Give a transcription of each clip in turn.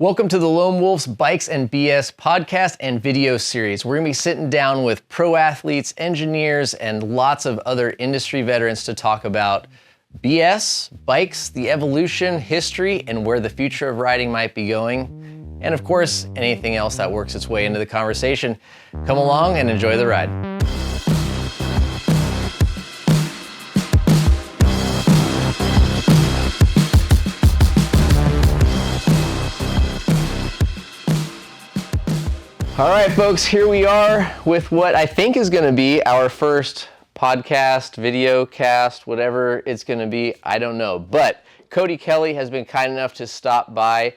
Welcome to the Loam Wolf's Bikes and BS podcast and video series. We're going to be sitting down with pro athletes, engineers, and lots of other industry veterans to talk about BS, bikes, the evolution, history, and where the future of riding might be going. And of course, anything else that works its way into the conversation. Come along and enjoy the ride. All right, folks, here we are with what I think is going to be our first podcast, video cast, whatever it's going to be. I don't know. But Cody Kelley has been kind enough to stop by.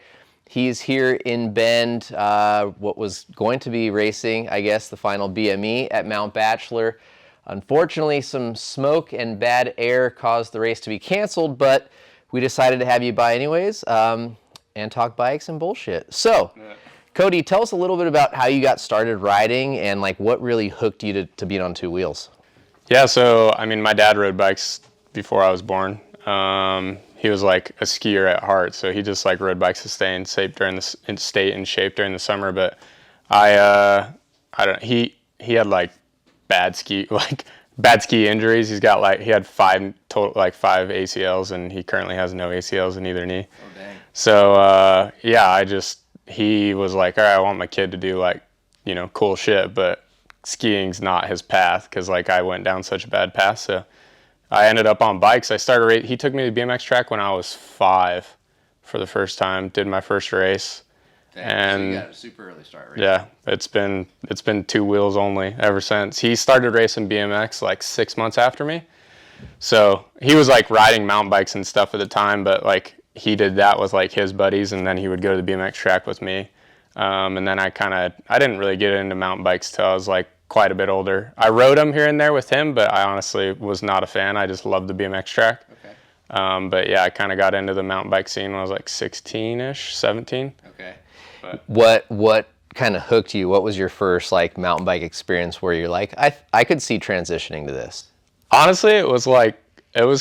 He's here in Bend, what was going to be racing, I guess, the final BME at Mount Bachelor. Unfortunately, some smoke and bad air caused the race to be canceled, but we decided to have you by anyways and talk bikes and bullshit. So, Cody, tell us a little bit about how you got started riding and like what really hooked you to being on two wheels. Yeah, so I mean, my dad rode bikes before I was born. He was like a skier at heart, so he just like rode bikes to stay in shape during the summer. But he had like bad ski injuries. He had five ACLs, and he currently has no ACLs in either knee. Oh dang. So he was like, all right, I want my kid to do like, cool shit, but skiing's not his path because like I went down such a bad path. So I ended up on bikes. He took me to the BMX track when I was 5 for the first time, did my first race. Dang, and so you got a super early start racing. Yeah, it's been two wheels only ever since. He started racing BMX like 6 months after me. So he was like riding mountain bikes and stuff at the time, but like he did that with like his buddies, and then he would go to the BMX track with me. And then I didn't really get into mountain bikes till I was like quite a bit older. I rode them here and there with him, but I honestly was not a fan. I just loved the BMX track. Okay. But yeah, I kind of got into the mountain bike scene when I was like 16-ish, 17. Okay. But What kind of hooked you? What was your first like mountain bike experience where you're like, I could see transitioning to this? honestly, it was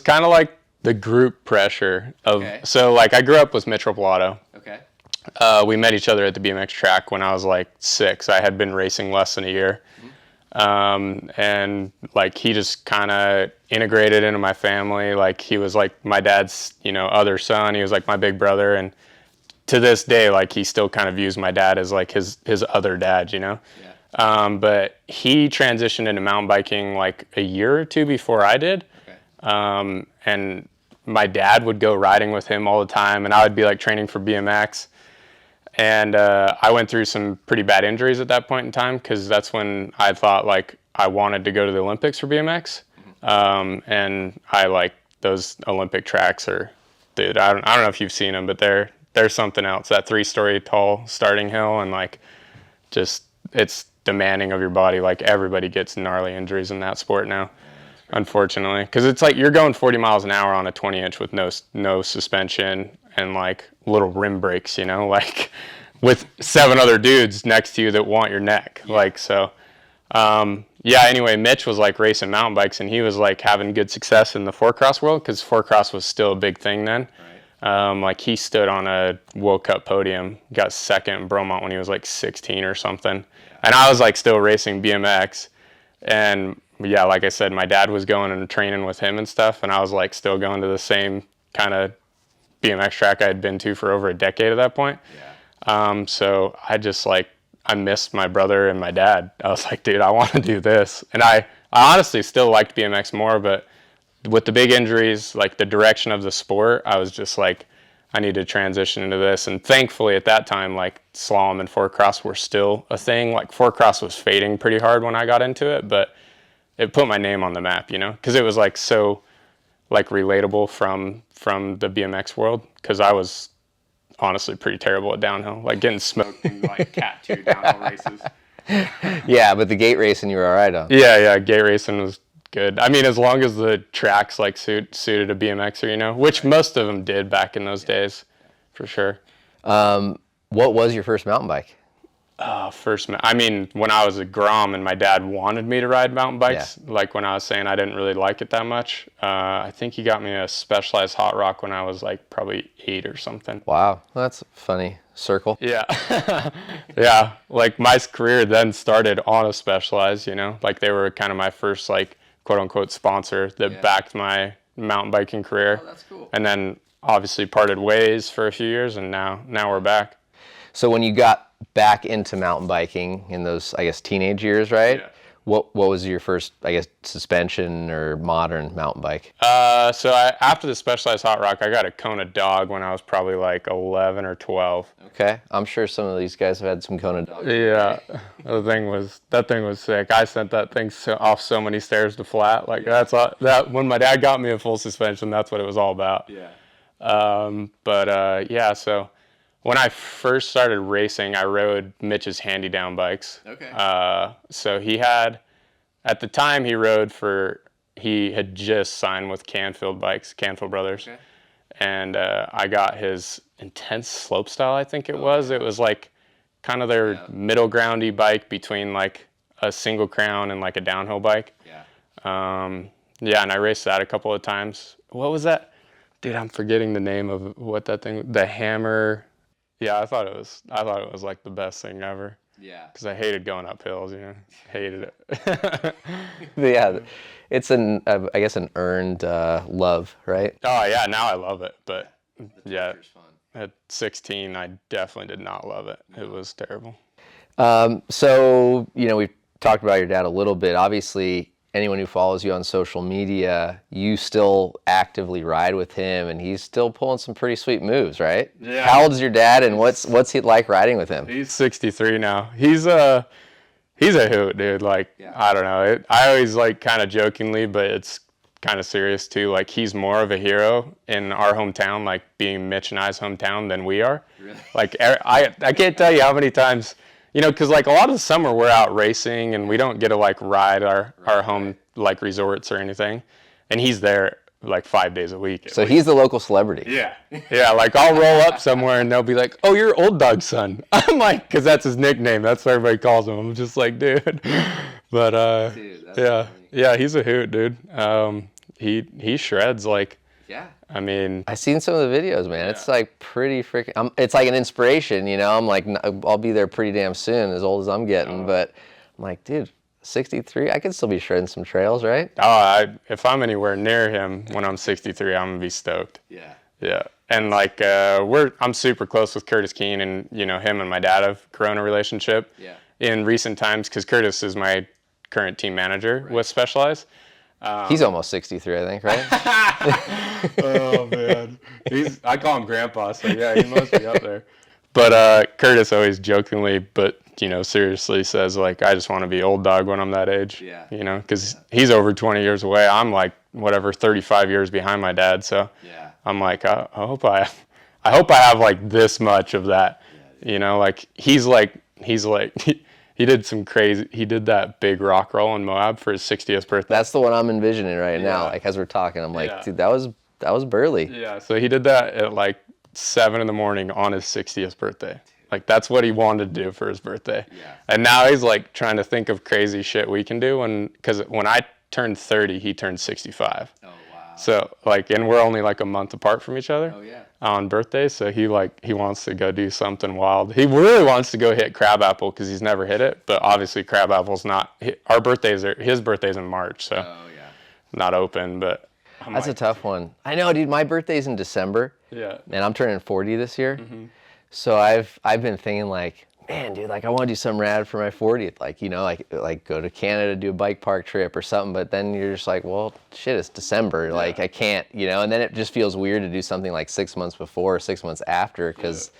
kind of like the group pressure of, Okay. So like I grew up with Mitchell Pilato. Okay. We met each other at the BMX track when I was like 6. I had been racing less than a year. And like he just kind of integrated into my family. Like he was like my dad's, other son. He was like my big brother. And to this day, like he still kind of views my dad as like his other dad, Yeah. But he transitioned into mountain biking like a year or two before I did. Okay. And my dad would go riding with him all the time, and I would be like training for BMX. And I went through some pretty bad injuries at that point in time, because that's when I thought like I wanted to go to the Olympics for BMX. And I like those Olympic tracks dude, I don't know if you've seen them, but they're something else. That 3-story tall starting hill, and like just it's demanding of your body. Like everybody gets gnarly injuries in that sport now. Unfortunately, because it's like you're going 40 miles an hour on a 20-inch with no suspension and like little rim brakes, like with 7 other dudes next to you that want your neck. Yeah. Like, so, anyway, Mitch was like racing mountain bikes, and he was like having good success in the 4-cross world, because 4-cross was still a big thing then. Right. Like he stood on a World Cup podium, got second in Bromont when he was like 16 or something. Yeah. And I was like still racing BMX, and yeah, like I said, my dad was going and training with him and stuff, and I was like still going to the same kind of BMX track I had been to for over a decade at that point. Yeah. So I just like, I missed my brother and my dad. I was like, dude, I want to do this. And I honestly still liked BMX more, but with the big injuries, like the direction of the sport, I was just like, I need to transition into this. And thankfully at that time, like slalom and 4-cross were still a thing. Like 4-cross was fading pretty hard when I got into it, but it put my name on the map, because it was like so like relatable from the BMX world, because I was honestly pretty terrible at downhill, like getting smoked in like Cat 2 downhill races. Yeah, but the gate racing you were all right on. Yeah, gate racing was good. I mean, as long as the tracks like suited a BMXer, which most of them did back in those days, for sure. What was your first mountain bike? I mean, when I was a Grom and my dad wanted me to ride mountain bikes, like when I was saying I didn't really like it that much, I think he got me a Specialized Hot Rock when I was like probably 8 or something. Wow, that's funny. Circle. Yeah. Yeah, like my career then started on a Specialized, you know, like they were kind of my first like quote unquote sponsor that backed my mountain biking career. Oh, that's cool. And then obviously parted ways for a few years, and now we're back. So when you got back into mountain biking in those, I guess, teenage years, right? Yeah. What was your first, I guess, suspension or modern mountain bike? After the Specialized Hot Rock, I got a Kona Dog when I was probably like 11 or 12. Okay, I'm sure some of these guys have had some Kona Dogs. Yeah, that thing was sick. I sent that thing off so many stairs to flat. Like that's all, that when my dad got me a full suspension, that's what it was all about. Yeah. So when I first started racing, I rode Mitch's hand-me-down bikes. Okay. So at the time he had just signed with Canfield Brothers. Okay. And I got his Intense Slopestyle, I think it was. It was like kind of their middle groundy bike between like a single crown and like a downhill bike. Yeah. And I raced that a couple of times. What was that? Dude, I'm forgetting the name of what that thing, the Hammer. Yeah, I thought it was like the best thing ever. Yeah. Because I hated going up hills, you know. Hated it. Yeah, it's I guess an earned love, right? Oh yeah, now I love it, but Fun. at 16, I definitely did not love it. No. It was terrible. So we've talked about your dad a little bit. Obviously, anyone who follows you on social media, you still actively ride with him, and he's still pulling some pretty sweet moves, right? Yeah. How old is your dad, and what's he like riding with him? He's 63 now. He's a hoot, dude. Like, I don't know. I always like kind of jokingly, but it's kind of serious too. Like, he's more of a hero in our hometown, like being Mitch and I's hometown, than we are. Really? Like, I can't tell you how many times, because like a lot of the summer we're out racing and we don't get to like ride our home like resorts or anything. And he's there like 5 days a week. So he's the local celebrity. Yeah. Yeah, like I'll roll up somewhere and they'll be like, "Oh, you're Old Dog's son." I'm like, because that's his nickname. That's what everybody calls him. I'm just like, dude. But Dude, that's yeah. funny. Yeah, he's a hoot, dude. He shreds like. Yeah. I mean, I've seen some of the videos, man. It's like pretty freaking. It's like an inspiration, I'm like, I'll be there pretty damn soon, as old as I'm getting. But I'm like, dude, 63, I could still be shredding some trails, right? If I'm anywhere near him when I'm 63, I'm gonna be stoked. Yeah. Yeah, and like I'm super close with Curtis Keene, and him and my dad have grown a relationship. Yeah. In recent times, because Curtis is my current team manager with Specialized. He's almost 63, I think, right? Oh man, I call him Grandpa, so yeah, he must be up there. But Curtis always jokingly, but seriously says like, I just want to be Old Dog when I'm that age. Yeah. Because he's over 20 years away. I'm like 35 years behind my dad. So Yeah. I'm like, I hope I have like this much of that. Like he's like. He did that big rock roll in Moab for his 60th birthday. That's the one I'm envisioning right now. Like as we're talking, I'm like, dude, that was burly. Yeah, so he did that at like 7 a.m. on his 60th birthday. Like that's what he wanted to do for his birthday. Yeah. And now he's like trying to think of crazy shit we can do, because when I turned 30, he turned 65. Oh wow. So like, and we're only like a month apart from each other. Oh yeah. On birthdays, so he wants to go do something wild. He really wants to go hit Crabapple because he's never hit it, but obviously Crabapple's not. His birthday's in March, so not open. But that's a tough one. I know, dude. My birthday's in December. Yeah. And I'm turning 40 this year. Mm-hmm. So I've been thinking like, man, dude, like I want to do something rad for my 40th, like go to Canada, do a bike park trip or something. But then you're just like, well, shit, it's December. Like I can't, and then it just feels weird to do something like 6 months before or 6 months after, because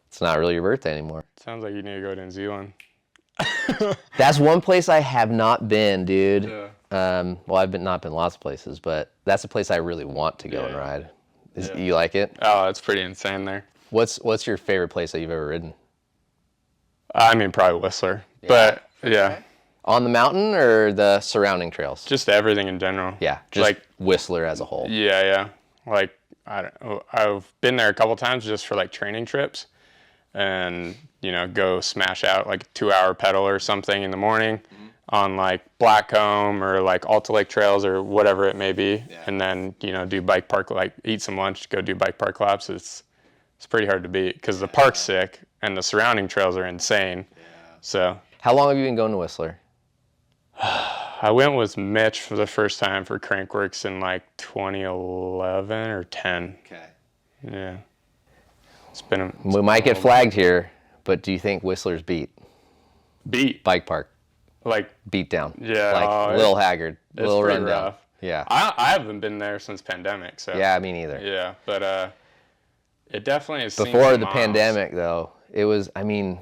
it's not really your birthday anymore. Sounds like you need to go to New Zealand. That's one place I have not been, dude. Yeah. Well, I've not been lots of places, but that's a place I really want to go and ride. You like it? Oh, it's pretty insane there. What's your favorite place that you've ever ridden? I mean, probably Whistler, but yeah. On the mountain or the surrounding trails? Just everything in general. Yeah, just like Whistler as a whole. Yeah. Like, I don't know, I've been there a couple times just for like training trips. and, you know, go smash out like a 2-hour pedal or something in the morning on like Blackcomb or like Alta Lake trails or whatever it may be. Yeah. And then, you know, do bike park, like eat some lunch, go do bike park laps. It's pretty hard to beat because the park's sick and the surrounding trails are insane. Yeah. So. How long have you been going to Whistler? I went with Mitch for the first time for Crankworks in like 2011 or 10. Okay. Yeah. It's been we might get flagged here, but do you think Whistler's beat? Beat? Bike park. Like beat down. Yeah. Like a little haggard, a little run down. Rough. Yeah. I haven't been there since pandemic, so. Yeah, me neither. Yeah, but it definitely is. Before the pandemic, though, it was, I mean,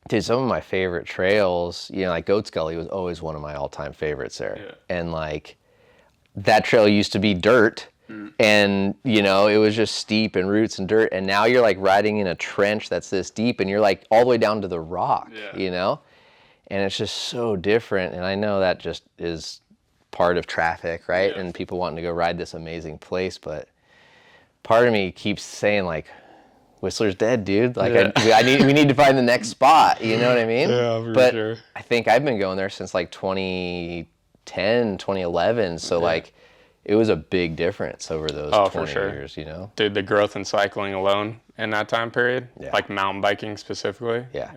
dude, some of my favorite trails, you know, like Goats Gully was always one of my all-time favorites there. Yeah. And like that trail used to be dirt. And, you know, it was just steep and roots and dirt. And now you're like riding in a trench that's this deep and you're like all the way down to the rock, you know? And it's just so different. And I know that just is part of traffic, right? Yeah. And people wanting to go ride this amazing place. But part of me keeps saying like, Whistler's dead, dude. Like we need to find the next spot. You know what I mean? Yeah, for sure. I think I've been going there since like 2010, 2011. So like, it was a big difference over those 20 years, you know? Dude, the growth in cycling alone in that time period, like mountain biking specifically. Yeah.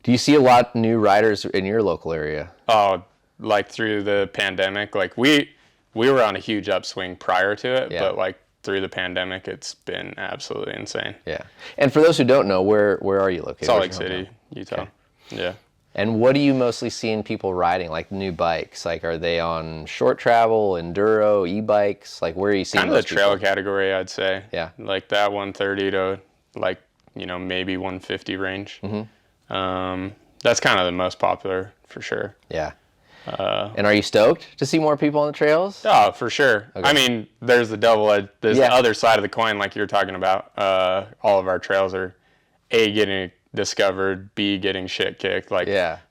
Do you see a lot of new riders in your local area? Oh, like through the pandemic, like we were on a huge upswing prior to it, but like through the pandemic, it's been absolutely insane. Yeah. And for those who don't know, where are you located? Salt Lake City, Utah. Okay. Yeah. And what do you mostly see in people riding, like new bikes? Like, are they on short travel, enduro, e-bikes? Like, where are you seeing kind of the trail category, I'd say. Yeah. Like that 130 to like, you know, maybe 150 range. Mm-hmm. That's kind of the most popular for sure. Yeah. And are you stoked to see more people on the trails? Oh, for sure. Okay. I mean, there's the other side of the coin, like you're talking about. All of our trails are getting discovered, B, getting shit kicked. Like,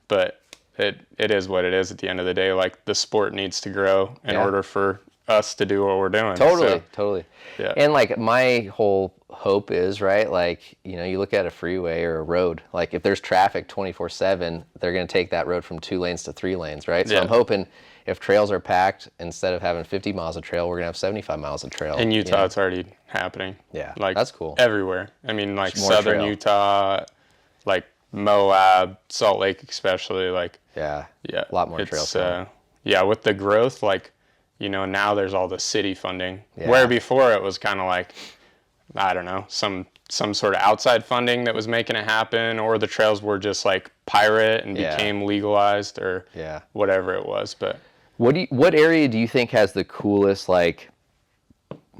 but it is what it is at the end of the day. Like, the sport needs to grow in order for us to do what we're doing. Totally. Yeah. And like my whole hope is, right, like, you know, you look at a freeway or a road, like if there's traffic 24/7, they're going to take that road from 2 lanes to 3 lanes, right? So I'm hoping if trails are packed, instead of having 50 miles of trail, we're going to have 75 miles of trail. In Utah, it's already happening. Yeah, like that's cool. Everywhere. I mean, like southern Utah, like Moab, Salt Lake especially, like a lot more trails. With the growth, like, you know, now there's all the city funding. Where before it was kind of like, I don't know, some sort of outside funding that was making it happen, or the trails were just like pirate and became legalized, or whatever it was. But what area do you think has the coolest like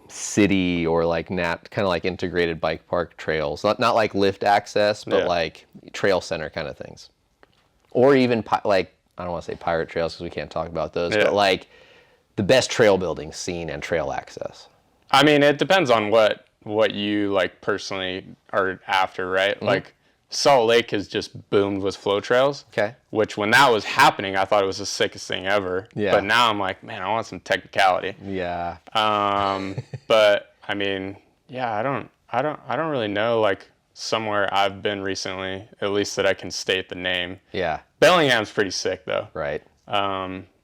city or like kind of like integrated bike park trails? Not like lift access, but like trail center kind of things, or even like, I don't want to say pirate trails because we can't talk about those, but like the best trail building scene and trail access. I mean, it depends on what you like personally are after, right? Mm-hmm. Like Salt Lake has just boomed with flow trails. Okay. Which when that was happening, I thought it was the sickest thing ever. Yeah. But now I'm like, man, I want some technicality. Yeah. But I mean, I don't really know like somewhere I've been recently, at least that I can state the name. Yeah. Bellingham's pretty sick though. Right.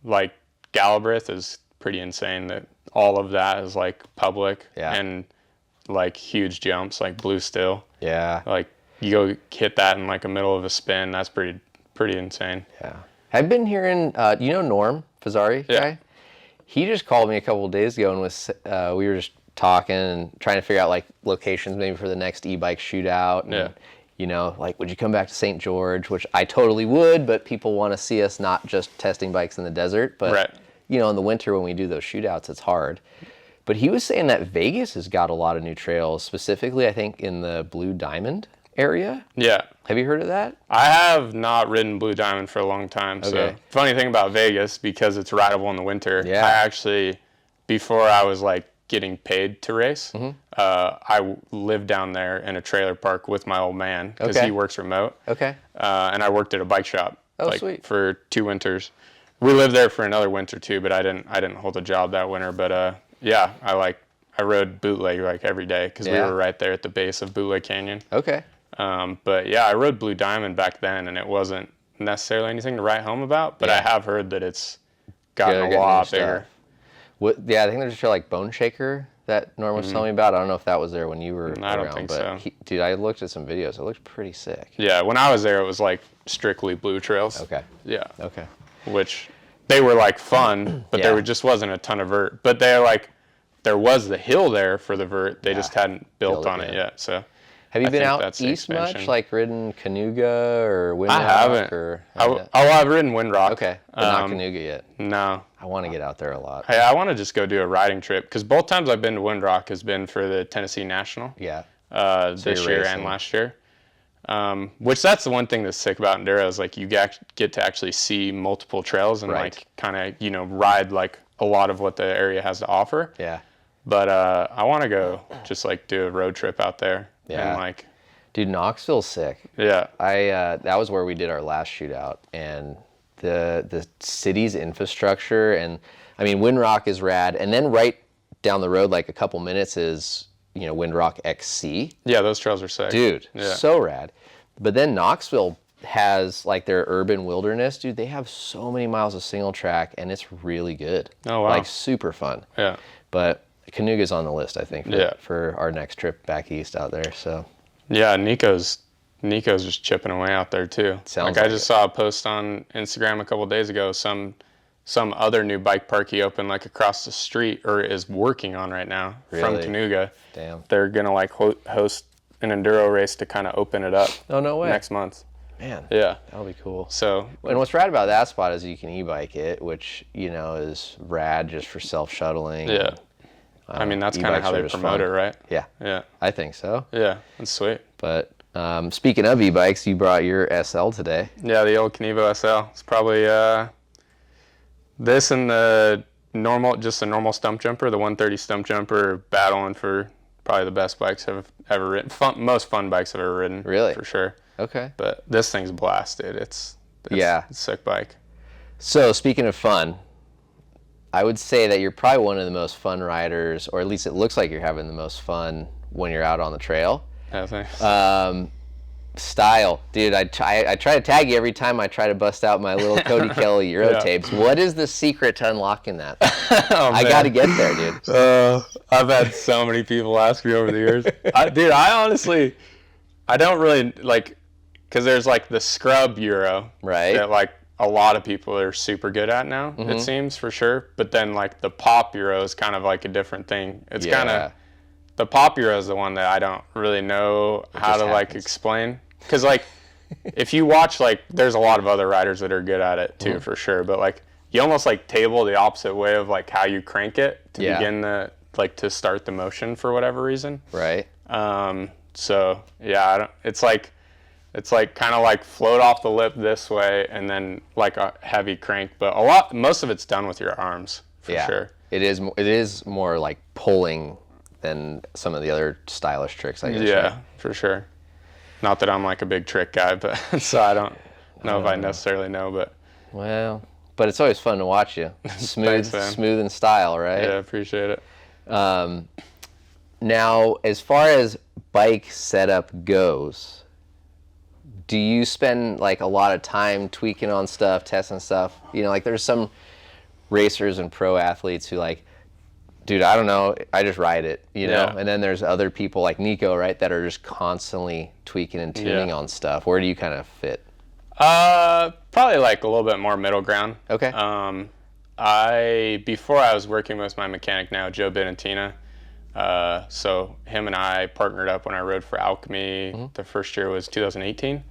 Like Galbraith is pretty insane that all of that is like public and like huge jumps, like Blue Still. Yeah. Like you go hit that in like the middle of a spin. That's pretty insane. Yeah. I've been hearing, you know Norm Fazzari guy? He just called me a couple of days ago and we were just talking and trying to figure out like locations maybe for the next e-bike shootout. And, you know, like, would you come back to St. George? Which I totally would, but people want to see us not just testing bikes in the desert, but, you know, in the winter when we do those shootouts, it's hard. But he was saying that Vegas has got a lot of new trails, specifically, I think, in the Blue Diamond area. Yeah. Have you heard of that? I have not ridden Blue Diamond for a long time. Okay. So, funny thing about Vegas, because it's rideable in the winter, I actually, before I was like getting paid to race, I lived down there in a trailer park with my old man because he works remote. Okay. And I worked at a bike shop for 2 winters. We lived there for another winter too, but I didn't hold a job that winter. But I rode bootleg like every day because we were right there at the base of Bootleg Canyon. Okay. But yeah, I rode Blue Diamond back then, and it wasn't necessarily anything to write home about, but I have heard that it's gotten a lot bigger. Yeah, I think there's a trail like Bone Shaker that Norm was telling me about. I don't know if that was there when you were around. I don't think so. Dude, I looked at some videos. It looked pretty sick. Yeah, when I was there, it was like strictly blue trails. Okay. Yeah. Okay. Which they were like fun, but there just wasn't a ton of vert. But they're like, there was the hill there for the vert. They just hadn't built on it yet. So. Have you been out east much, like ridden Canoga or Windrock? I haven't. I've ridden Windrock. Okay, but not Canoga yet. No. I want to get out there a lot. Hey, I want to just go do a riding trip, because both times I've been to Windrock has been for the Tennessee National. Yeah. This year and last year. Which that's the one thing that's sick about Enduro is like you get to actually see multiple trails and like kind of, ride like a lot of what the area has to offer. Yeah. But I want to go just like do a road trip out there. Yeah. And like, dude, Knoxville's sick. Yeah. That was where we did our last shootout, and the city's infrastructure, and I mean Windrock is rad, and then right down the road like a couple minutes is Windrock XC. Yeah, those trails are sick. Dude, so rad. But then Knoxville has like their urban wilderness, dude. They have so many miles of single track, and it's really good. Oh wow. Like super fun. Yeah. But Canoga's on the list, I think, for our next trip back east out there. So. Yeah, Nico's just chipping away out there too. Sounds like I just saw a post on Instagram a couple days ago. Some other new bike park he opened like across the street, or is working on right now from Canoga. Damn. They're gonna like host an enduro race to kind of open it up. Oh no way. Next month. Man. Yeah. That'll be cool. So. And what's rad about that spot is you can e-bike it, which is rad just for self-shuttling. Yeah. I mean, that's kind of how they promote it, right? Yeah. Yeah. I think so. Yeah, that's sweet. But speaking of e-bikes, you brought your SL today. Yeah, the old Kenevo SL. It's probably this and the normal stump jumper, the 130 stump jumper, battling for probably the best bikes I've ever ridden. Most fun bikes I've ever ridden. Really? For sure. Okay. But this thing's blasted. It's a sick bike. So speaking of fun, I would say that you're probably one of the most fun riders, or at least it looks like you're having the most fun when you're out on the trail. Yeah, thanks. Style. Dude, I try to tag you every time I try to bust out my little Cody Kelley Euro tapes. What is the secret to unlocking that? I got to get there, dude. I've had so many people ask me over the years. I honestly, I don't really, like, because there's like the scrub Euro. Right. That like a lot of people are super good at now, it seems, for sure. But then like the pop Euro is kind of like a different thing. It's kind of, the pop Euro is the one that I don't really know how to like explain. Because like, if you watch, like, there's a lot of other riders that are good at it too, for sure. But like, you almost like table the opposite way of like how you crank it to begin to start the motion for whatever reason. Right. So yeah, it's like kind of like float off the lip this way and then like a heavy crank. But most of it's done with your arms for sure. It is more like pulling than some of the other stylish tricks, I guess. Yeah, right? for sure. Not that I'm like a big trick guy, but so I don't know if I necessarily know, but. Well, but it's always fun to watch you. Smooth, Thanks, smooth in style, right? Yeah, appreciate it. Now, as far as bike setup goes, do you spend like a lot of time tweaking on stuff, testing stuff? Like there's some racers and pro athletes who like, dude, I don't know, I just ride it, know? And then there's other people like Nico, right, that are just constantly tweaking and tuning on stuff. Where do you kind of fit? Probably like a little bit more middle ground. Okay. Before I was working with my mechanic now, Joe Benattina, so him and I partnered up when I rode for Alchemy. The first year was 2018.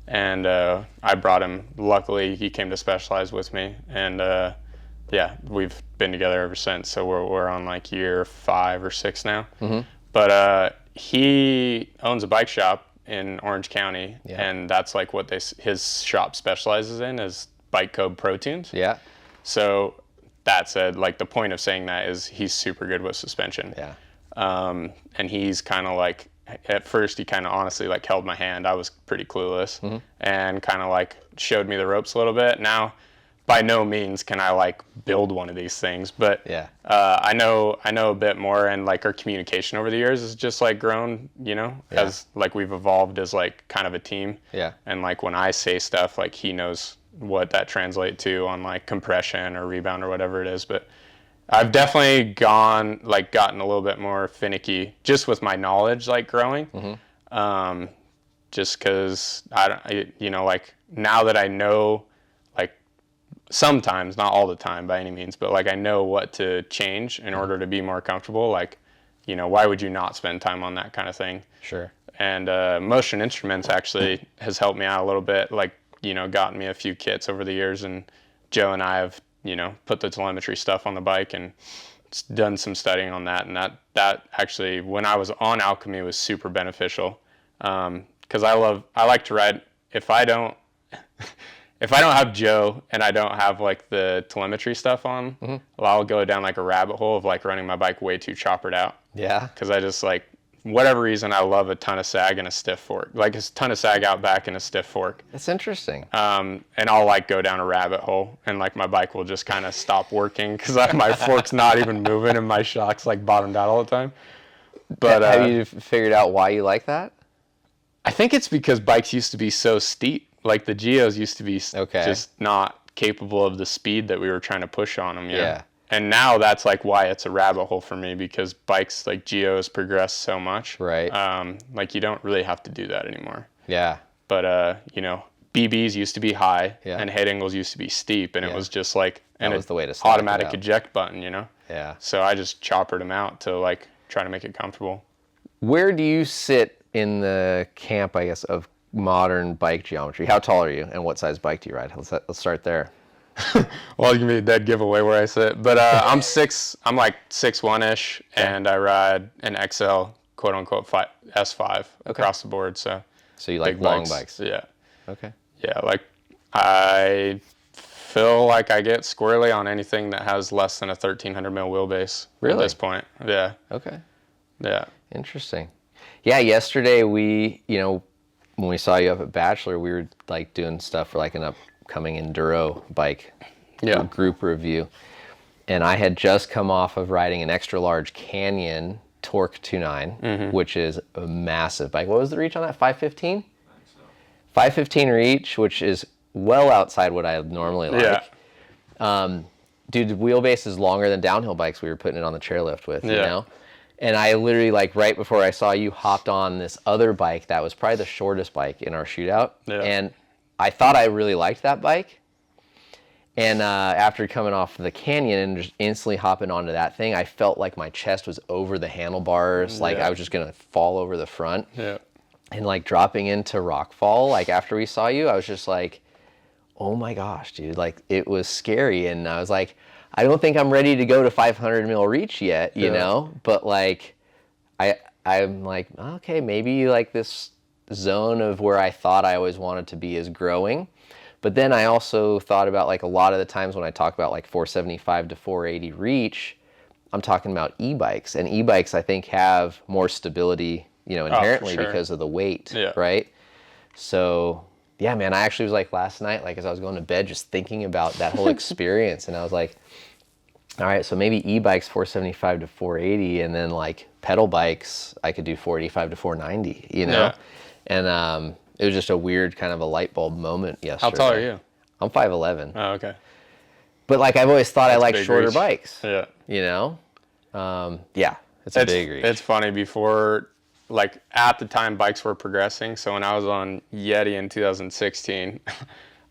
And I brought him, luckily he came to Specialized with me, and we've been together ever since. So we're on like year 5 or 6 now. But he owns a bike shop in Orange County, and that's like what his shop specializes in is Bike Code Pro Tunes. Yeah. So that said, like the point of saying that is he's super good with suspension. Yeah. And he's kind of like, at first he kind of honestly like held my hand. I was pretty clueless and kind of like showed me the ropes a little bit. Now by no means can I like build one of these things, but Yeah. I know a bit more, and like our communication over the years has just like grown, as like we've evolved as like kind of a team. Yeah. And like when I say stuff, like he knows what that translates to on like compression or rebound or whatever it is. But I've definitely gotten a little bit more finicky just with my knowledge, like growing. Just because like now that I know, like sometimes, not all the time by any means, but like I know what to change in order to be more comfortable. Like, why would you not spend time on that kind of thing? Sure. And Motion Instruments actually has helped me out a little bit, like, gotten me a few kits over the years, and Joe and I have, put the telemetry stuff on the bike and done some studying on that. And that actually, when I was on Alchemy, was super beneficial. Because I like to ride. If I don't have Joe and I don't have like the telemetry stuff on, well, I'll go down like a rabbit hole of like running my bike way too choppered out. Yeah. Because I just like, whatever reason, I love a ton of sag and a stiff fork, like a ton of sag out back and a stiff fork. That's interesting. And I'll like go down a rabbit hole, and like my bike will just kind of stop working because my fork's not even moving and my shock's like bottomed out all the time. But have you figured out why you like that? I think it's because bikes used to be so steep. Like the Geos used to be just not capable of the speed that we were trying to push on them. Yeah. And now that's like why it's a rabbit hole for me, because bikes like Geos progress so much. Right. Like you don't really have to do that anymore. Yeah. But BBs used to be high, Yeah. and head angles used to be steep, and it was just like that was the way to slack it automatic out. eject button. Yeah. So I just choppered them out to like try to make it comfortable. Where do you sit in the camp, I guess, of modern bike geometry? How tall are you, and what size bike do you ride? Let's start there. Well, you can be a dead giveaway where I sit, but I'm like 6'1"-ish, and I ride an XL, quote unquote, S5 across the board. So you like big long bikes? Yeah. Okay. Yeah, like I feel like I get squarely on anything that has less than a 1300 mil wheelbase at this point. Yeah. Okay. Yeah. Interesting. Yeah, yesterday when we saw you up at Bachelor, we were like doing stuff for like an upcoming enduro bike group review. And I had just come off of riding an extra large Canyon Torque 2.9, which is a massive bike. What was the reach on that? 515? 515 reach, which is well outside what I normally like. Yeah. Dude, the wheelbase is longer than downhill bikes we were putting it on the chairlift with, you know? And I literally, like, right before I saw you, hopped on this other bike that was probably the shortest bike in our shootout. Yeah. And I thought I really liked that bike. And after coming off the Canyon and just instantly hopping onto that thing, I felt like my chest was over the handlebars, like I was just going to fall over the front. Yeah. And, like, dropping into Rockfall, like, after we saw you, I was just like, oh, my gosh, dude. Like, it was scary. And I was like, I don't think I'm ready to go to 500 mil reach yet, you know? But, like, I'm like, okay, maybe, like, this zone of where I thought I always wanted to be is growing. But then I also thought about, like, a lot of the times when I talk about, like, 475 to 480 reach, I'm talking about e-bikes. And e-bikes, I think, have more stability, inherently because of the weight, right? So, yeah, man, I actually was like last night, like as I was going to bed, just thinking about that whole experience. And I was like, all right, so maybe e-bikes 475 to 480, and then like pedal bikes, I could do 485 to 490, Yeah. And it was just a weird kind of a light bulb moment yesterday. How tall are you? I'm 5'11". Oh, okay. But like I've always thought I like shorter reach. bikes. Yeah. It's a big reach. It's funny, before, like at the time bikes were progressing, so when I was on Yeti in 2016,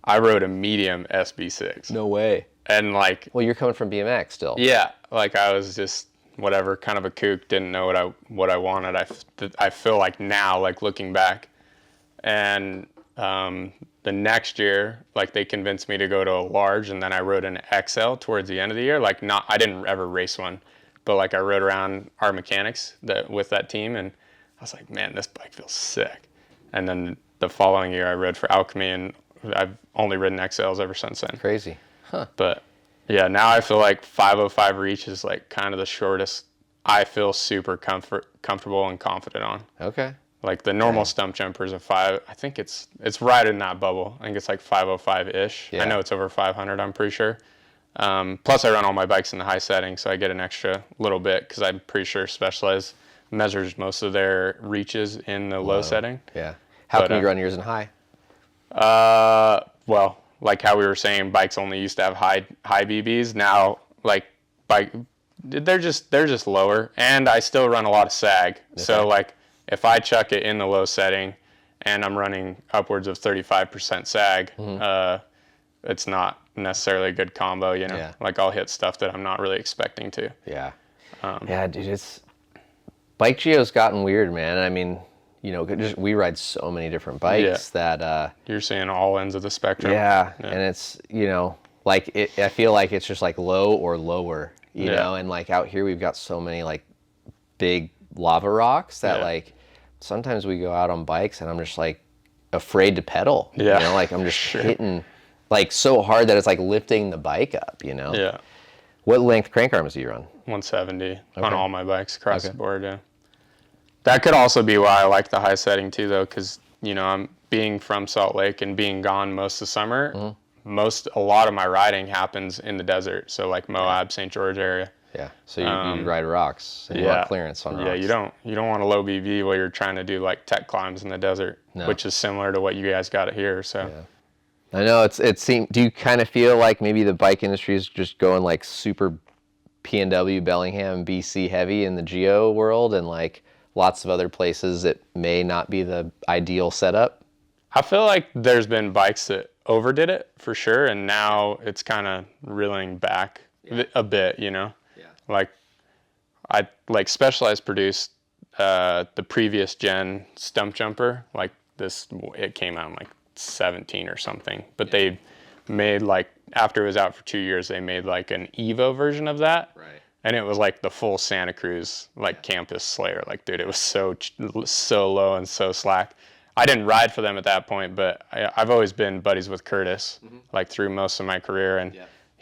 I rode a medium SB6. No way. And like, well, you're coming from BMX still. Yeah, like I was just whatever, kind of a kook, didn't know what I wanted. I feel like now, like looking back, and the next year, like they convinced me to go to a large, and then I rode an XL towards the end of the year. Like I didn't ever race one, but like I rode around our mechanics with that team, and I was like, man, this bike feels sick. And then the following year I rode for Alchemy, and I've only ridden XLs ever since then. Crazy. Huh. But yeah, now I feel like 505 reach is like kind of the shortest I feel super comfortable and confident on. Okay. Like the normal stump jumper is a 5. I think it's right in that bubble. I think it's like 505-ish. Yeah. I know it's over 500, I'm pretty sure. Plus I run all my bikes in the high setting, so I get an extra little bit because I'm pretty sure Specialized measures most of their reaches in the low setting. Yeah. How can you run yours in high? Well, like how we were saying, bikes only used to have high BBs. Now, like they're just lower, and I still run a lot of sag. Okay. So like if I chuck it in the low setting, and I'm running upwards of 35% sag, it's not necessarily a good combo. You know, like I'll hit stuff that I'm not really expecting to. Yeah. Yeah, dude, bike geo's gotten weird, man. I mean, you know, we ride so many different bikes that you're seeing all ends of the spectrum. Yeah, and it's, you know, like I feel like it's just like low or lower, you know, and like out here we've got so many like big lava rocks that like sometimes we go out on bikes and I'm just like afraid to pedal. You know, like I'm just hitting like so hard that it's like lifting the bike up, you know. Yeah. What length crank arms do you run? 170 on all my bikes across the board. Yeah. That could also be why I like the high setting too, though, because you know I'm being from Salt Lake and being gone most of summer. A lot of my riding happens in the desert, so like Moab, St. George area. Yeah. So you ride rocks and you want clearance on rocks. Yeah, you don't want a low BB while you're trying to do like tech climbs in the desert, which is similar to what you guys got here. So. Yeah. I know it seems. Do you kind of feel like maybe the bike industry is just going like super P&W, Bellingham, BC heavy in the geo world, and like lots of other places it may not be the ideal setup? I feel like there's been bikes that overdid it for sure, and now it's kind of reeling back a bit. You know, like Specialized produced the previous gen stump jumper, like this. It came out in like 17 or something, but they made like after it was out for 2 years, they made like an Evo version of that, and it was like the full Santa Cruz like campus slayer. Like, dude, it was so low and so slack. I didn't ride for them at that point, but I've always been buddies with Curtis like through most of my career, and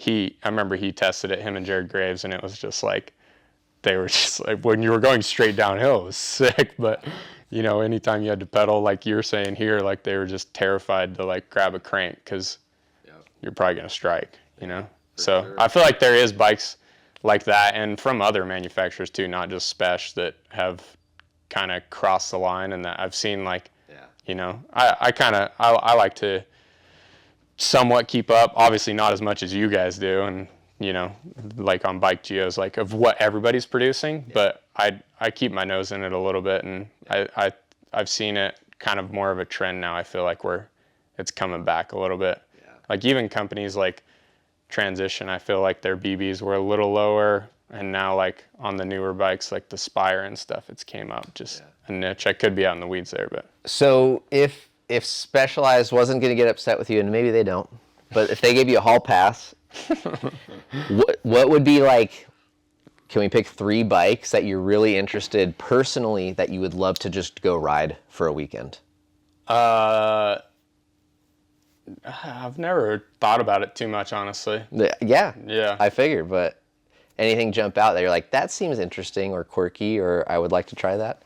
I remember he tested it, him and Jared Graves, and it was just like they were just like when you were going straight downhill, it was sick, but you know, anytime you had to pedal, like you were saying here, like they were just terrified to like grab a crank because you're probably going to strike, you know? So sure. I feel like there is bikes like that, and from other manufacturers too, not just Spesh, that have kind of crossed the line, and that I've seen like, you know, I like to somewhat keep up, obviously not as much as you guys do, and you know, like on bike geos, like of what everybody's producing, but I keep my nose in it a little bit, and I've seen it kind of more of a trend now. I feel like it's coming back a little bit. Like even companies like Transition, I feel like their BBs were a little lower, and now like on the newer bikes like the Spire and stuff, it's came up just a niche. I could be out in the weeds there, but. So if Specialized wasn't going to get upset with you, and maybe they don't, but if they gave you a hall pass, what would be like, can we pick 3 bikes that you're really interested personally that you would love to just go ride for a weekend? I've never thought about it too much, honestly. Yeah. I figured, but anything jump out that you're like, that seems interesting or quirky, or I would like to try that?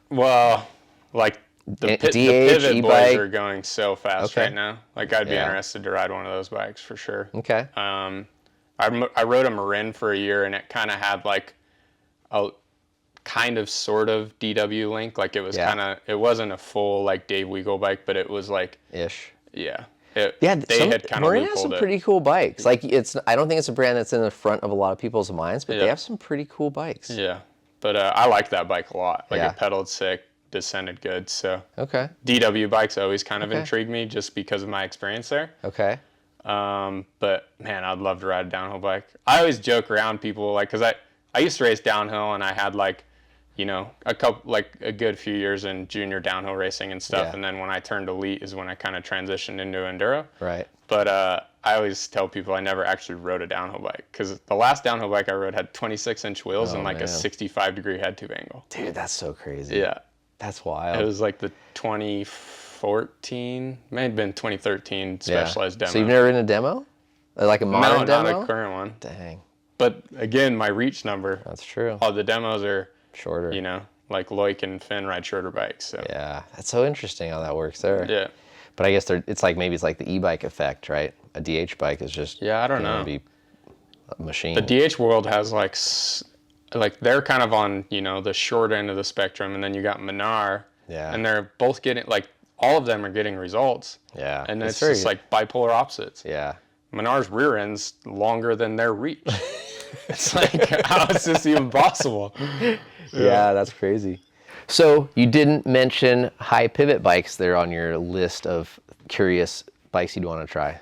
Well, like the Pivot e-bike boys are going so fast right now. Like I'd be interested to ride one of those bikes for sure. Okay. I rode a Marin for a year, and it kind of had like a kind of sort of DW link. Like it was it wasn't a full like Dave Weagle bike, but it was like ish. Yeah. Marin has some pretty cool bikes. Like I don't think it's a brand that's in the front of a lot of people's minds, but they have some pretty cool bikes. Yeah. But I like that bike a lot. Like it pedaled sick, descended good. So DW bikes always kind of intrigued me just because of my experience there. Okay. But man, I'd love to ride a downhill bike. I always joke around people like, cause I used to race downhill, and I had like, you know, a good few years in junior downhill racing and stuff. And then when I turned elite is when I kind of transitioned into enduro. Right. But I always tell people I never actually rode a downhill bike, because the last downhill bike I rode had 26-inch wheels and like a 65-degree head tube angle. Dude, that's so crazy. Yeah. That's wild. It was like the 2014, may have been 2013 Specialized demo. So you've never ridden a demo? Like a modern demo? No, not a current one. Dang. But again, my reach number. That's true. All the demos are shorter. You know, like Loic and Finn ride shorter bikes. So. Yeah, that's so interesting how that works there. Yeah. But I guess it's like maybe it's like the e-bike effect, right? A DH bike is just I don't know. Be a machine. The DH world has like they're kind of on, you know, the short end of the spectrum, and then you got Menard. Yeah. And they're both getting, like, all of them are getting results. Yeah. And it's just like bipolar opposites. Yeah. Menard's rear end's longer than their reach. It's like, how is this even possible? Yeah, that's crazy. So you didn't mention high pivot bikes there on your list of curious bikes you'd want to try.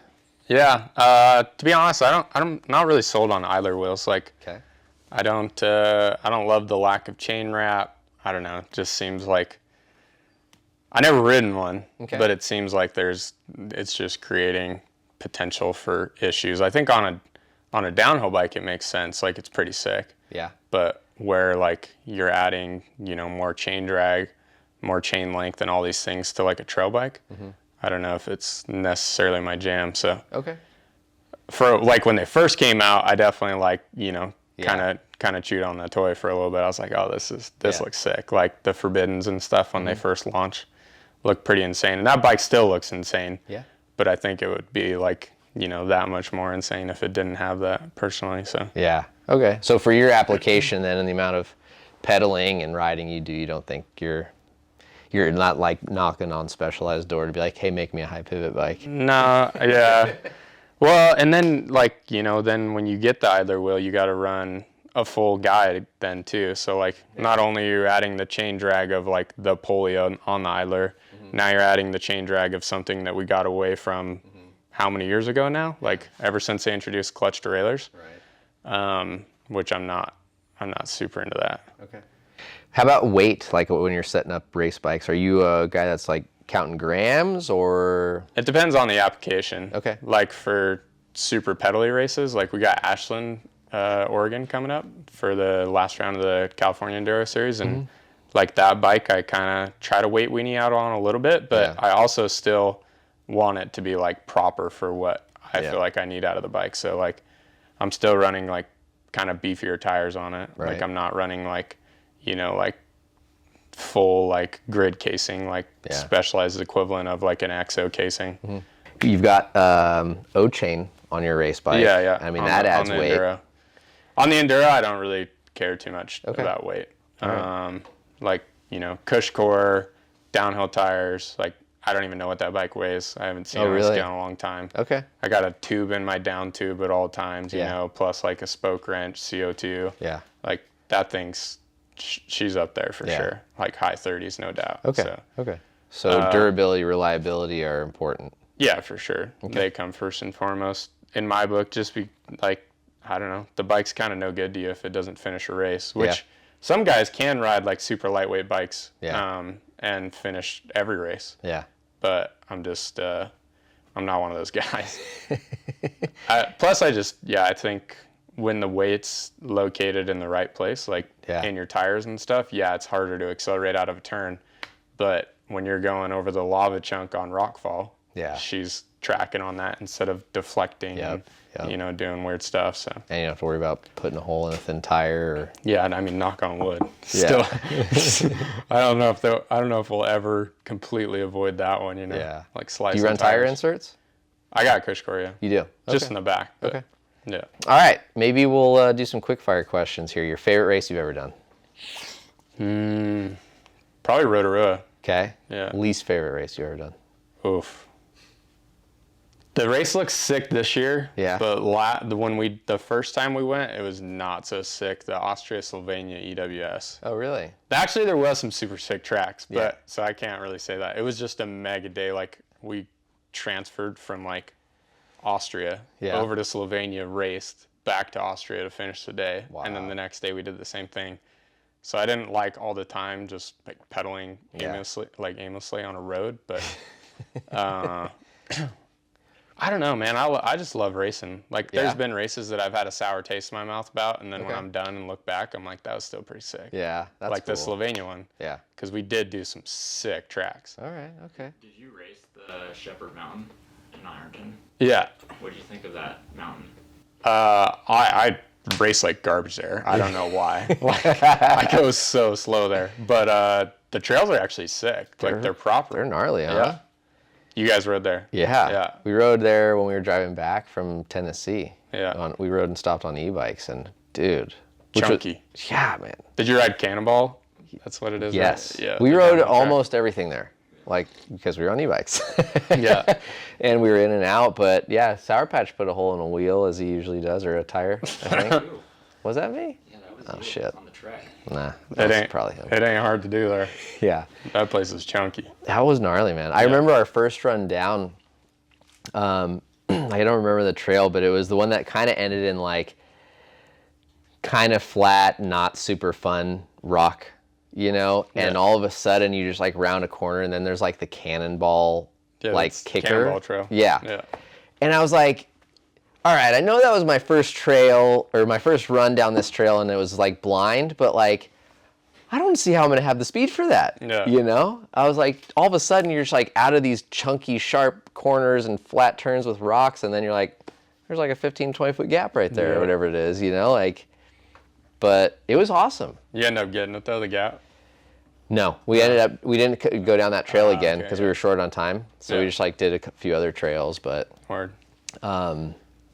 Yeah. To be honest, I'm not really sold on idler wheels. Like, Okay. I don't love the lack of chain wrap. I don't know. It just seems like I never ridden one, but it seems like it's just creating potential for issues. I think on a downhill bike it makes sense. Like, it's pretty sick. Yeah. But where like you're adding, you know, more chain drag, more chain length, and all these things to like a trail bike, I don't know if it's necessarily my jam. So Okay. for like when they first came out, I definitely like, you know, kind of chewed on the toy for a little bit. I was like, oh, this looks sick. Like the Forbiddens and stuff when they first launched looked pretty insane, and that bike still looks insane. Yeah. But I think it would be like, you know, that much more insane if it didn't have that personally. So Yeah. Okay. So for your application then, and the amount of pedaling and riding you do, you don't think you're not like knocking on Specialized door to be like, hey, make me a high pivot bike. no, yeah. Well, and then like, you know, then when you get the idler wheel, you got to run a full guide then too. So like not only are you adding the chain drag of like the pulley on the idler, now you're adding the chain drag of something that we got away from how many years ago now? Like ever since they introduced clutch derailleurs. Right. Which I'm not super into that. Okay. How about weight? Like when you're setting up race bikes, are you a guy that's like counting grams or? It depends on the application. Okay. Like for super pedally races, like we got Ashland, Oregon coming up for the last round of the California Enduro Series, and like that bike, I kind of try to weight weenie out on a little bit, but I also still want it to be like proper for what I feel like I need out of the bike. So like I'm still running like kind of beefier tires on it. Right. Like I'm not running like, you know, like full like grid casing, like Specialized equivalent of like an XO casing. You've got O-chain on your race bike. Yeah. I mean, that adds weight. Enduro. On the Enduro, I don't really care too much about weight. Right. Like, you know, Cush core, downhill tires, like I don't even know what that bike weighs. I haven't seen it on scale in a long time. Okay. I got a tube in my down tube at all times, you know, plus like a spoke wrench, CO2. Yeah. Like that thing's, she's up there for sure. Like high 30s, no doubt. Okay. So durability, reliability are important. Yeah, for sure. They come first and foremost. In my book, just be like, I don't know, the bike's kind of no good to you if it doesn't finish a race, which some guys can ride like super lightweight bikes and finish every race. Yeah. But I'm just, I'm not one of those guys. Plus, I think when the weight's located in the right place, like in your tires and stuff, it's harder to accelerate out of a turn. But when you're going over the lava chunk on Rockfall, she's tracking on that instead of deflecting and, you know, doing weird stuff. So. And you don't have to worry about putting a hole in a thin tire. Or... Yeah, I mean, knock on wood. Still, I don't know if we'll ever completely avoid that one. You know, like slicing. Do you run tire inserts? I got Cush core, yeah. You do? Just in the back. But, okay. Yeah. All right, maybe we'll do some quick fire questions here. Your favorite race you've ever done? Probably Rotorua. Okay. Yeah. Least favorite race you've ever done? Oof. The race looks sick this year. Yeah. But the first time we went, it was not so sick. The Austria-Slovenia EWS. Oh, really? Actually, there was some super sick tracks, but so I can't really say that. It was just a mega day. Like we transferred from like Austria over to Slovenia, raced back to Austria to finish the day, and then the next day we did the same thing. So I didn't like all the time just like pedaling aimlessly on a road, but I don't know, man. I just love racing. Like there's been races that I've had a sour taste in my mouth about, and then when I'm done and look back, I'm like, that was still pretty sick. Yeah, that's like cool. the Slovenia one. Yeah. Because we did do some sick tracks. All right. Okay. Did you race the Shepherd Mountain in Ironton? Yeah. What did you think of that mountain? I race like garbage there. I don't know why. I go so slow there. But the trails are actually sick. They're proper. They're gnarly, huh? Yeah. You guys rode there? Yeah. We rode there when we were driving back from Tennessee. Yeah. We rode and stopped on e-bikes, and dude. Chunky. Yeah, man. Did you ride Cannonball? That's what it is. Yes. Right? Yeah. We rode almost everything there, because we were on e-bikes. Yeah. And we were in and out, but yeah, Sour Patch put a hole in a wheel as he usually does, or a tire, I think. Was that me? Yeah, that was Oh, you shit. on the track. Nah, that was probably him. It ain't hard to do there. Yeah. That place is chunky. That was gnarly, man. I remember our first run down. I don't remember the trail, but it was the one that kind of ended in kind of flat, not super fun rock, and all of a sudden you just round a corner, and then there's the cannonball kicker. Cannonball trail. Yeah. And I was like, all right, I know that was my first trail or my first run down this trail, and it was blind, but I don't see how I'm going to have the speed for that. Yeah. I was like, all of a sudden you're just out of these chunky, sharp corners and flat turns with rocks, and then you're there's a 15, 20 foot gap right there, or whatever it is, but it was awesome. You end up getting it though, the gap? No, we didn't go down that trail again because we were short on time. So we just did a few other trails, but. Word.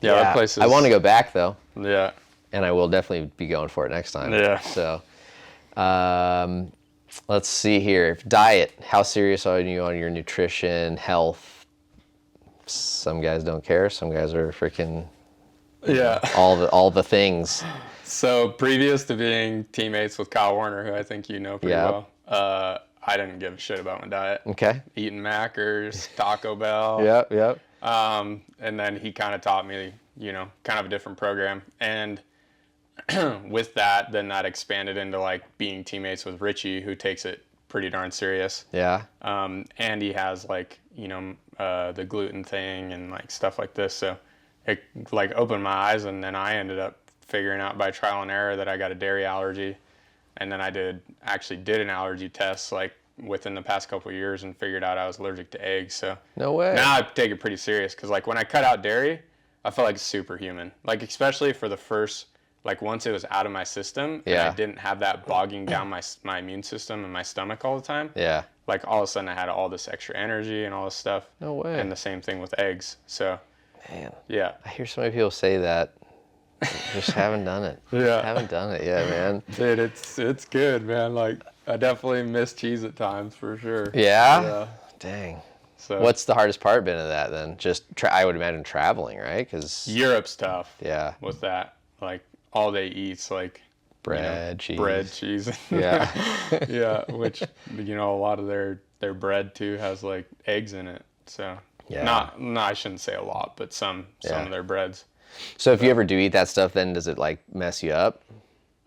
That place is. I want to go back though. Yeah. And I will definitely be going for it next time. Yeah. So, let's see here. Diet. How serious are you on your nutrition, health? Some guys don't care. Some guys are freaking. Yeah. All the things. So previous to being teammates with Kyle Warner, who I think you know pretty well, I didn't give a shit about my diet. Okay. Eating Macca's, Taco Bell. Yep. And then he kind of taught me, kind of a different program. And with that, then that expanded into being teammates with Richie, who takes it pretty darn serious. Yeah. And he has the gluten thing and stuff like this. So it opened my eyes, and then I ended up figuring out by trial and error that I got a dairy allergy. And then I actually did an allergy test within the past couple of years and figured out I was allergic to eggs. So no way. Now I take it pretty serious because when I cut out dairy, I felt like superhuman. Especially for the first once it was out of my system and I didn't have that bogging down my immune system and my stomach all the time. Yeah. All of a sudden I had all this extra energy and all this stuff. No way. And the same thing with eggs. So. Man. Yeah. I hear so many people say that. Just haven't done it. Yeah. Haven't done it yet, man. Dude, it's good, man. I definitely miss cheese at times for sure. Yeah? Yeah. Dang. So what's the hardest part been of that then? Just I would imagine traveling, right? Because Europe's tough. Yeah. With that, all they eat's bread, cheese. Bread, cheese. Yeah. Yeah, which a lot of their bread too has eggs in it. So yeah. No, I shouldn't say a lot, but some of their breads. So if you ever do eat that stuff, then does it mess you up?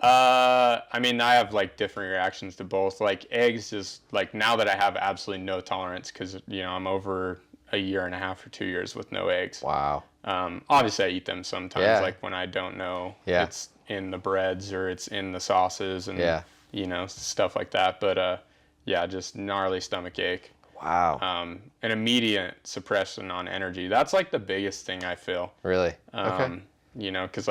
I mean, I have different reactions to both. Eggs, just now that I have absolutely no tolerance, because I'm over a year and a half or 2 years with no eggs. Wow. Obviously I eat them sometimes, Yeah. when I don't know it's in the breads or it's in the sauces and stuff like that. But just gnarly stomach ache. Wow. An immediate suppression on energy. That's the biggest thing I feel. Really? Okay. Because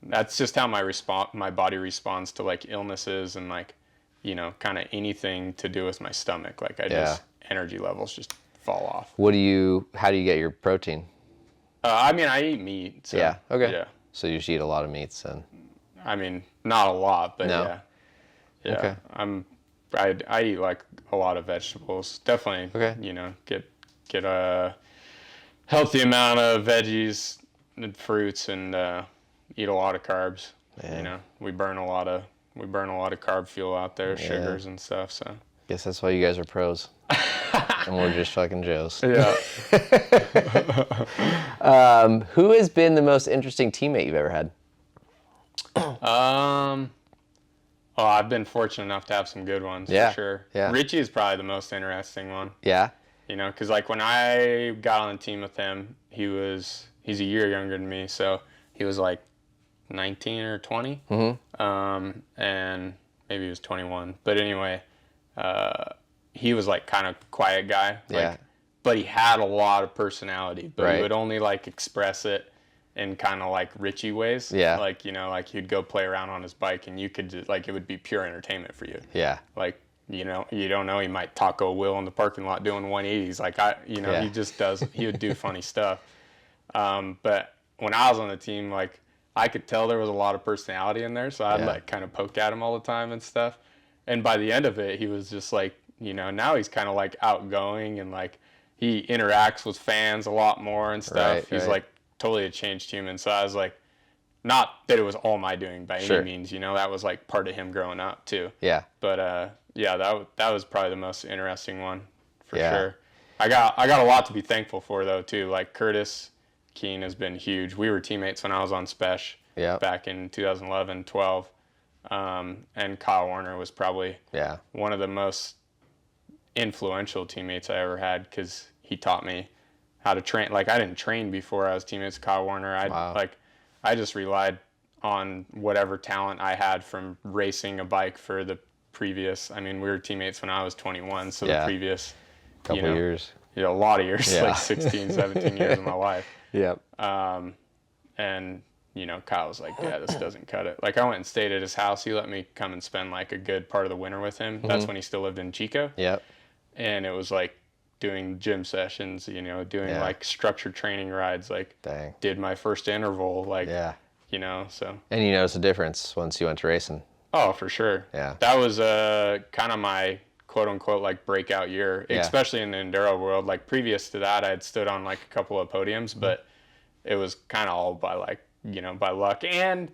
that's just how my body responds to illnesses and kind of anything to do with my stomach. Just energy levels just fall off. How do you get your protein? I mean, I eat meat. So, yeah. Okay. Yeah. So you just eat a lot of meats then? I mean, not a lot, but no. Yeah. Yeah. Okay. I eat a lot of vegetables. Definitely. Okay. Get a healthy amount of veggies and fruits and eat a lot of carbs. Man. We burn a lot of carb fuel out there, sugars and stuff. So. Guess that's why you guys are pros. And we're just fucking Joes. Yeah. Who has been the most interesting teammate you've ever had? Oh, I've been fortunate enough to have some good ones, for sure. Yeah. Richie is probably the most interesting one. Yeah. Because when I got on the team with him, he's a year younger than me, so he was 19 or 20. Mm-hmm. And maybe he was 21. But anyway, he was kind of quiet guy. Yeah. But he had a lot of personality, but right. he would only express it in kind of like Richie ways. Yeah. Like, you know, like he'd go play around on his bike and you could just, like, it would be pure entertainment for you. Yeah. Like, you know, you don't know, he might taco Will in the parking lot doing 180s. Like, he just does, he would do funny stuff. But when I was on the team, like, I could tell there was a lot of personality in there. So I'd like kind of poke at him all the time and stuff. And by the end of it, he was just like, you know, now he's kind of like outgoing and like he interacts with fans a lot more and stuff. He's like totally a changed human. So I was like, not that it was all my doing by any means, you know, that was like part of him growing up too. Yeah. But yeah, that was probably the most interesting one for sure. I got a lot to be thankful for though too. Like Curtis Keene has been huge. We were teammates when I was on Spesh back in 2011, 12. And Kyle Warner was probably one of the most influential teammates I ever had because he taught me how to train. Like I didn't train before I was teammates with Kyle Warner. I just relied on whatever talent I had from racing a bike for the previous. I mean, we were teammates when I was 21, so the previous couple years. Yeah, a lot of years, like 16, 17 years of my life. Yep. And you know, Kyle was like, yeah, this doesn't cut it. Like I went and stayed at his house. He let me come and spend like a good part of the winter with him. That's when he still lived in Chico. Yep. And it was like doing gym sessions, you know, doing like structured training rides, like did my first interval, like, you know, so. And you noticed a difference once you went to racing. Oh, for sure. Yeah. That was kind of my quote unquote like breakout year, especially in the enduro world. Like previous to that, I had stood on like a couple of podiums, but it was kind of all by like, you know, by luck. And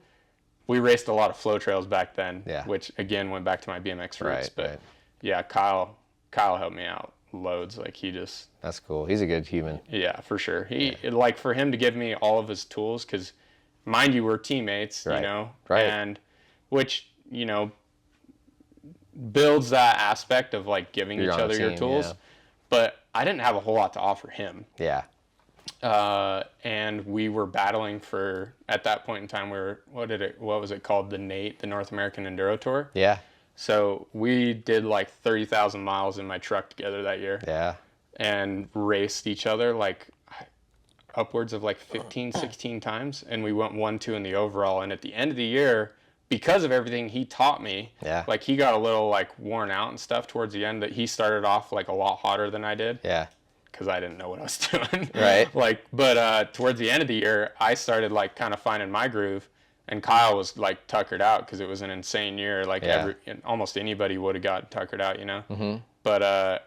we raced a lot of flow trails back then, which again went back to my BMX roots. But yeah, Kyle helped me out loads. Like he just, that's cool. He's a good human. Yeah, for sure. He like for him to give me all of his tools, because mind you, we're teammates, you know, and which, you know, builds that aspect of like giving each other your tools. But I didn't have a whole lot to offer him. Yeah. And we were battling for, at that point in time, what was it called? The NATE, the North American Enduro Tour. Yeah. So we did like 30,000 miles in my truck together that year. Yeah. And raced each other like upwards of like 15, 16 times. And we went 1-2 in the overall. And at the end of the year, because of everything he taught me, like he got a little like worn out and stuff towards the end. That he started off like a lot hotter than I did. Yeah. Because I didn't know what I was doing. Right. Like, but towards the end of the year, I started like kind of finding my groove, and Kyle was like tuckered out because it was an insane year. Like almost anybody would have got tuckered out, you know. Mm-hmm. But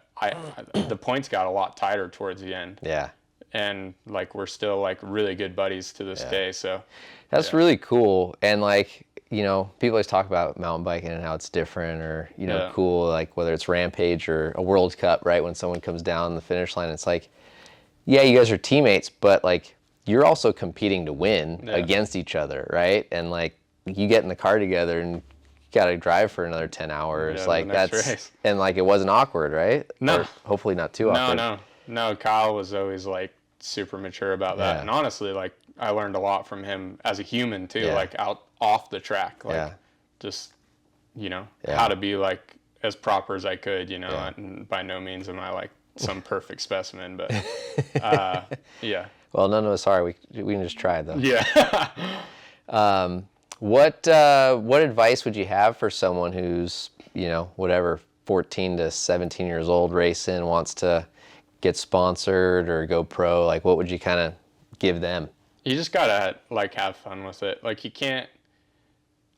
the points got a lot tighter towards the end. Yeah. And like we're still like really good buddies to this day. So that's really cool. And like, you know, people always talk about mountain biking and how it's different, or, you know, cool, like whether it's Rampage or a World Cup, right? When someone comes down the finish line, it's like, yeah, you guys are teammates, but like you're also competing to win against each other, right? And like you get in the car together and you got to drive for another 10 hours. Like that's race. And like it wasn't awkward, right? No. Or hopefully not too awkward. No. Kyle was always like super mature about that. And honestly, like I learned a lot from him as a human too, like off the track, like just, you know, how to be like as proper as I could, you know, and by no means am I like some perfect specimen, but Well, none of us are. We can just try though. Yeah. What advice would you have for someone who's, you know, whatever, 14 to 17 years old, racing, wants to get sponsored or go pro? Like, what would you kind of give them? You just gotta like have fun with it. Like you can't,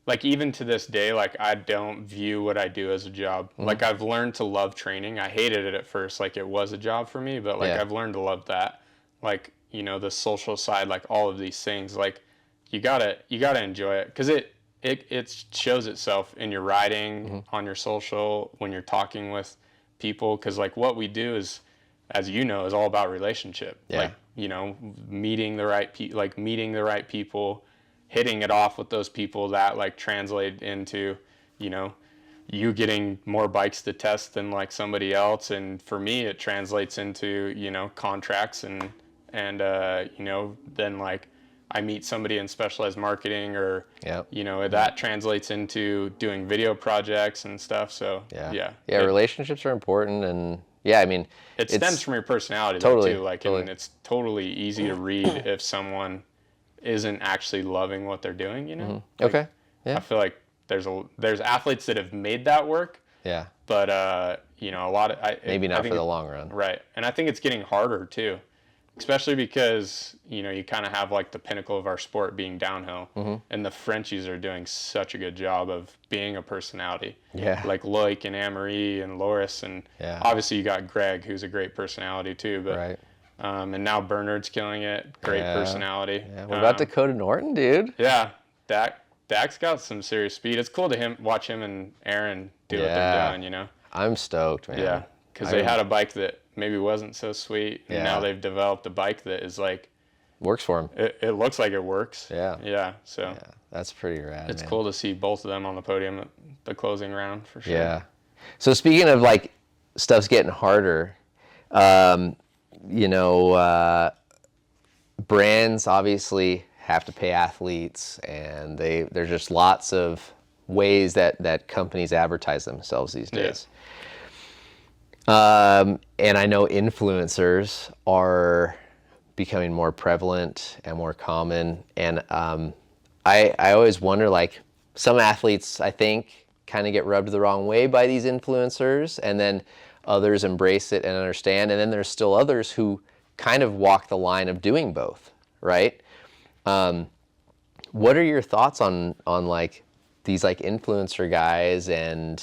like even to this day, like I don't view what I do as a job. Mm-hmm. Like I've learned to love training. I hated it at first, like it was a job for me, but like I've learned to love that. Like, you know, the social side, like all of these things, like you gotta enjoy it, because it shows itself in your riding, on your social, when you're talking with people, because like what we do is, as you know, is all about relationship. Like, you know, meeting the right people, hitting it off with those people that like translate into, you know, you getting more bikes to test than like somebody else. And for me, it translates into, you know, contracts and you know, then like I meet somebody in specialized marketing, or, you know, that translates into doing video projects and stuff. So relationships are important. And I mean, it stems from your personality too. Like, and it's totally easy to read if someone isn't actually loving what they're doing, you know? Mm-hmm. Okay. Yeah. I feel like there's athletes that have made that work. Yeah. But, you know, a lot of... Maybe not for the long run. Right. And I think it's getting harder, too. Especially because, you know, you kind of have, like, the pinnacle of our sport being downhill. Mm-hmm. And the Frenchies are doing such a good job of being a personality. Yeah. Like Loic and Anne-Marie and Loris. And obviously you got Greg, who's a great personality, too. But, right. And now Bernard's killing it. Great personality. Yeah. What about Dakota Norton, dude? Yeah. Dak's got some serious speed. It's cool to watch him and Aaron do what they're doing, you know? I'm stoked, man. Yeah, because they had a bike that maybe wasn't so sweet, and now they've developed a bike that is like... Works for them. It looks like it works. Yeah. Yeah, so... Yeah, that's pretty rad, It's cool to see both of them on the podium at the closing round, for sure. Yeah. So speaking of, like, stuff's getting harder, you know, brands obviously have to pay athletes, and there's just lots of ways that companies advertise themselves these days. And I know influencers are becoming more prevalent and more common. And I always wonder, like, some athletes, I think, kind of get rubbed the wrong way by these influencers, and then others embrace it and understand. And then there's still others who kind of walk the line of doing both, right? What are your thoughts on like these like influencer guys and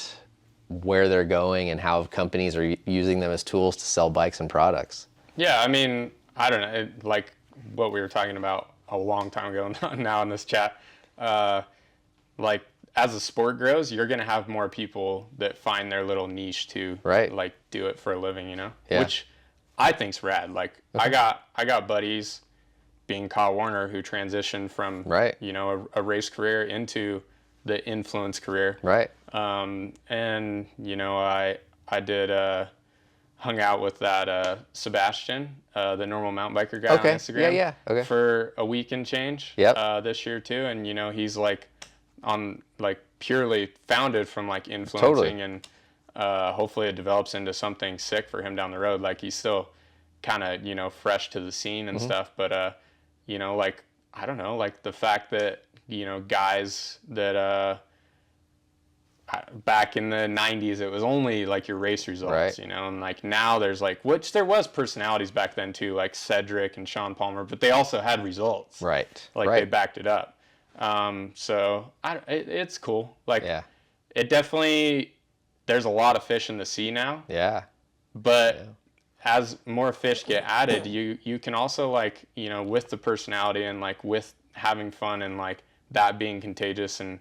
where they're going and how companies are using them as tools to sell bikes and products? Yeah, I mean, I don't know, like what we were talking about a long time ago now in this chat, like as the sport grows, you're going to have more people that find their little niche to like do it for a living, you know, which I think's rad. Like I got buddies, being Kyle Warner, who transitioned from, you know, a race career into the influence career. Right. And, you know, I did, hung out with that, Sebastian, the normal mountain biker guy on Instagram. Okay. For a week and change. This year too. And, you know, he's like purely founded from like influencing and, hopefully it develops into something sick for him down the road. Like he's still kind of, you know, fresh to the scene and stuff. But, you know, like, I don't know, like the fact that, you know, guys that, back in the 90s, it was only like your race results, you know, and like now there's like, which there was personalities back then too, like Cedric and Sean Palmer, but they also had results. Like they backed it up. So it's cool. Like it definitely, there's a lot of fish in the sea now. But as more fish get added, you can also like, you know, with the personality and like with having fun and like that being contagious and,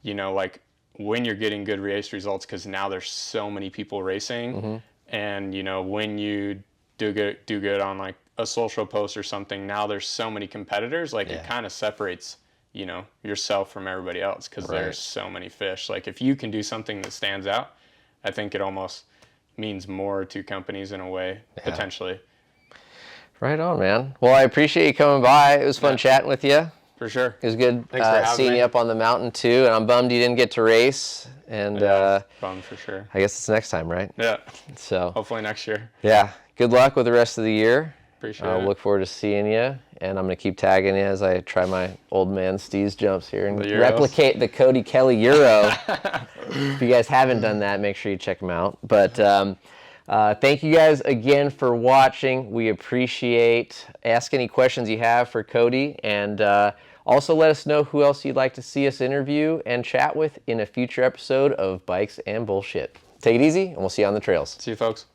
you know, like when you're getting good race results, because now there's so many people racing and, you know, when you do good on like a social post or something, now there's so many competitors, like it kind of separates, you know, yourself from everybody else because there's so many fish. Like if you can do something that stands out, I think it almost means more to companies in a way, potentially. Right on, man. Well, I appreciate you coming by. It was fun chatting with you. For sure. It was good seeing me. you up on the mountain too, and I'm bummed you didn't get to race. And bummed for sure. I guess it's next time, right? Yeah. So hopefully next year. Yeah. Good luck with the rest of the year. Appreciate it. Look forward to seeing you, and I'm gonna keep tagging you as I try my old man Steve's jumps here and replicate the Cody Kelley Euro. If you guys haven't done that, make sure you check them out. But thank you guys again for watching. We appreciate. Ask any questions you have for Cody, and also let us know who else you'd like to see us interview and chat with in a future episode of Bikes and Bullshit. Take it easy, and we'll see you on the trails. See you, folks.